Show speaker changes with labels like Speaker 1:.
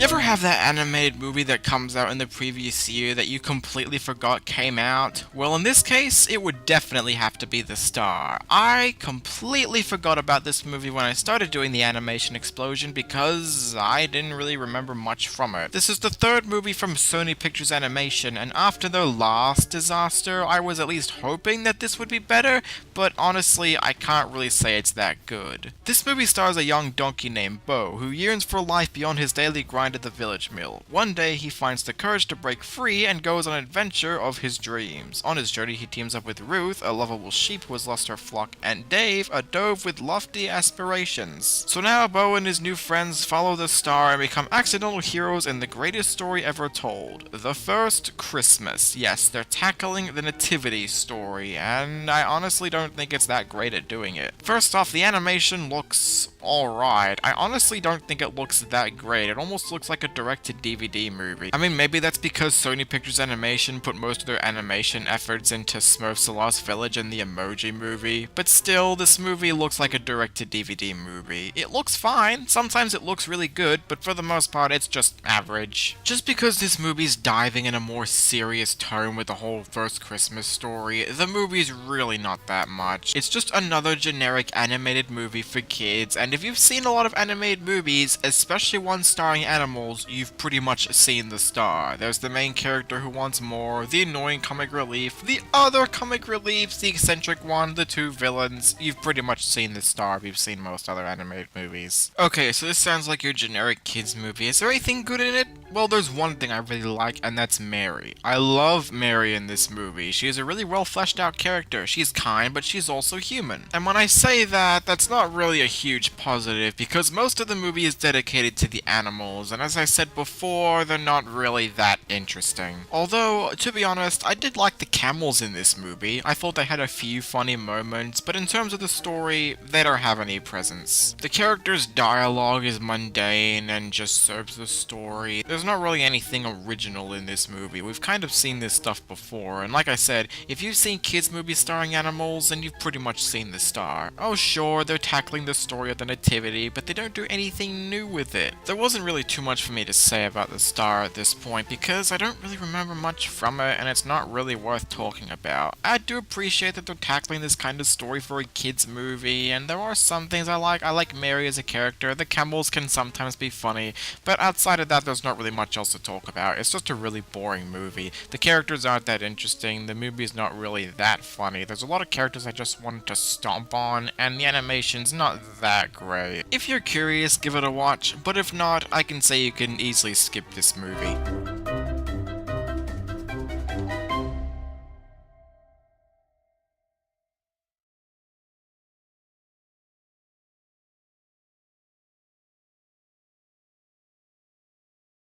Speaker 1: ever have that animated movie that comes out in the previous year that you completely forgot came out? Well, in this case, it would definitely have to be The Star. I completely forgot about this movie when I started doing the animation explosion because I didn't really remember much from it. This is the third movie from Sony Pictures Animation, and after their last disaster, I was at least hoping that this would be better, but honestly, I can't really say it's that good. This movie stars a young donkey named Bo, who yearns for life beyond his daily grind at the village mill. One day, he finds the courage to break free and goes on an adventure of his dreams. On his journey, he teams up with Ruth, a lovable sheep who has lost her flock, and Dave, a dove with lofty aspirations. So now, Bo and his new friends follow the star and become accidental heroes in the greatest story ever told. The First Christmas. Yes, they're tackling the nativity story, and I honestly don't think it's that great at doing it. First off, the animation looks alright. I honestly don't think it looks that great. It almost looks like a direct-to-DVD movie. I mean, maybe that's because Sony Pictures Animation put most of their animation efforts into Smurfs: The Lost Village and the Emoji Movie, but still, this movie looks like a direct-to-DVD movie. It looks fine. Sometimes it looks really good, but for the most part, it's just average. Just because this movie's diving in a more serious tone with the whole First Christmas story, the movie's really not that much. It's just another generic animated movie for kids, and if you've seen a lot of animated movies, especially ones starring animals, you've pretty much seen The Star. There's the main character who wants more, the annoying comic relief, the other comic reliefs, the eccentric one, the two villains. You've pretty much seen The Star if you've seen most other animated movies. Okay, so this sounds like your generic kids movie. Is there anything good in it? Well, there's one thing I really like, and that's Mary. I love Mary in this movie. She is a really well fleshed out character. She's kind, but she's also human. And when I say that, that's not really a huge positive, because most of the movie is dedicated to the animals, and as I said before, they're not really that interesting. Although, to be honest, I did like the camels in this movie. I thought they had a few funny moments, but in terms of the story, they don't have any presence. The characters' dialogue is mundane and just serves the story. There's not really anything original in this movie. We've kind of seen this stuff before, and like I said, if you've seen kids' movies starring animals, then you've pretty much seen The Star. Oh sure, they're tackling the story of the nativity, but they don't do anything new with it. There wasn't really too much for me to say about The Star at this point, because I don't really remember much from it, and it's not really worth talking about. I do appreciate that they're tackling this kind of story for a kids movie, and there are some things I like. I like Mary as a character, the camels can sometimes be funny, but outside of that, there's not really much else to talk about. It's just a really boring movie. The characters aren't that interesting, the movie's not really that funny. There's a lot of characters I just wanted to stomp on, and the animation's not that great. If you're curious, give it a watch, but if not, I can say you can easily skip this movie.